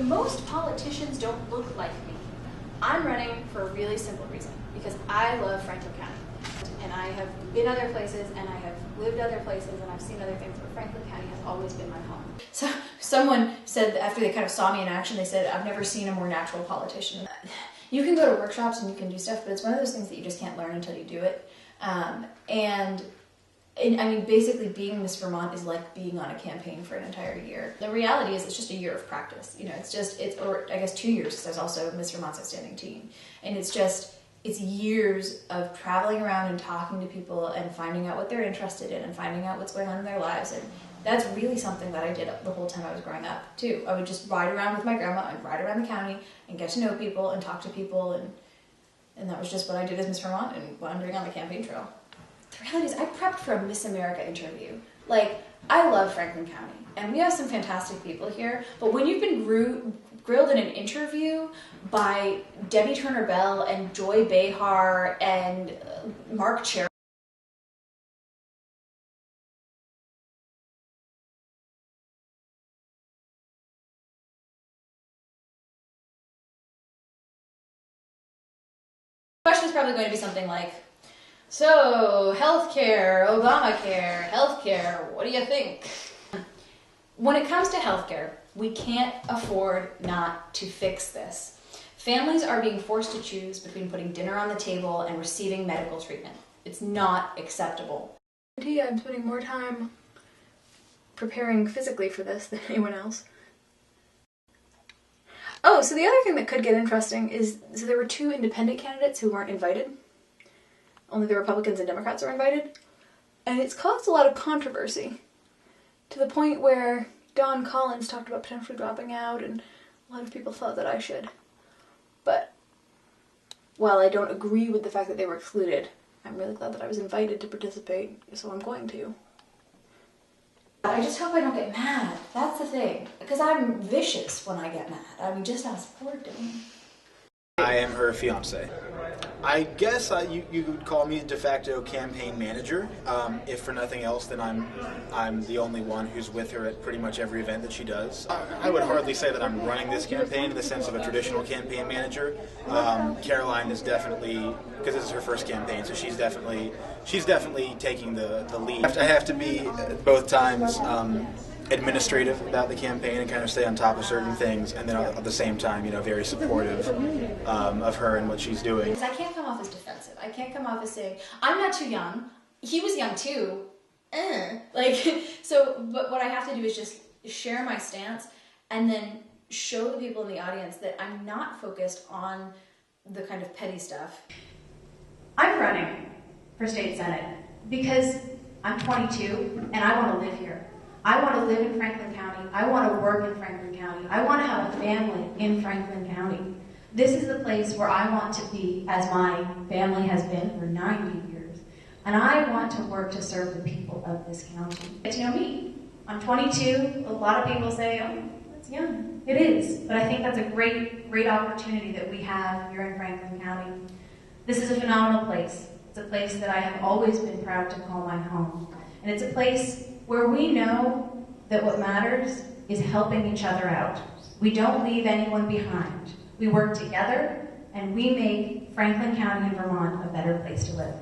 most politicians don't look like me. I'm running for a really simple reason, because I love Franklin County. And I have been other places, and I have lived other places, and I've seen other things, but Franklin County has always been my home. So someone said, after they kind of saw me in action, they said, I've never seen a more natural politician. You can go to workshops and you can do stuff, but it's one of those things that you just can't learn until you do it. And I mean, basically being Miss Vermont is like being on a campaign for an entire year. The reality is it's just a year of practice. You know, or I guess 2 years, because there's also Miss Vermont's Outstanding Teen. And it's years of traveling around and talking to people and finding out what they're interested in and finding out what's going on in their lives. And that's really something that I did the whole time I was growing up, too. I would just ride around with my grandma and ride around the county and get to know people and talk to people. And that was just what I did as Miss Vermont and wandering on the campaign trail. The reality is I prepped for a Miss America interview. Like, I love Franklin County, and we have some fantastic people here, but when you've been grilled in an interview by Debbie Turner Bell and Joy Behar and Mark Cherry, the question is probably going to be something like, so, healthcare, Obamacare, healthcare, what do you think? When it comes to healthcare, we can't afford not to fix this. Families are being forced to choose between putting dinner on the table and receiving medical treatment. It's not acceptable. I'm spending more time preparing physically for this than anyone else. Oh, so the other thing that could get interesting is, so there were 2 independent candidates who weren't invited. Only the Republicans and Democrats are invited. And it's caused a lot of controversy, to the point where Don Collins talked about potentially dropping out, and a lot of people thought that I should. But while I don't agree with the fact that they were excluded, I'm really glad that I was invited to participate, so I'm going to. I just hope I don't get mad. That's the thing. Because I'm vicious when I get mad. I mean, just ask Ford to me. I am her fiance. I guess you would call me a de facto campaign manager. If for nothing else, then I'm the only one who's with her at pretty much every event that she does. I would hardly say that I'm running this campaign in the sense of a traditional campaign manager. Caroline is definitely, because this is her first campaign, so she's definitely taking the lead. I have to be both times administrative about the campaign and kind of stay on top of certain things, and then at the same time, you know, very supportive of her and what she's doing. I can't come off as defensive. I can't come off as saying, I'm not too young. He was young too. But what I have to do is just share my stance and then show the people in the audience that I'm not focused on the kind of petty stuff. I'm running for state senate because I'm 22 and I want to live here. I want to live in Franklin County. I want to work in Franklin County. I want to have a family in Franklin County. This is the place where I want to be, as my family has been for 90 years. And I want to work to serve the people of this county. Get to know me. I'm 22. A lot of people say, oh, that's young. It is. But I think that's a great opportunity that we have here in Franklin County. This is a phenomenal place. It's a place that I have always been proud to call my home. And it's a place where we know that what matters is helping each other out. We don't leave anyone behind. We work together, and we make Franklin County and Vermont a better place to live.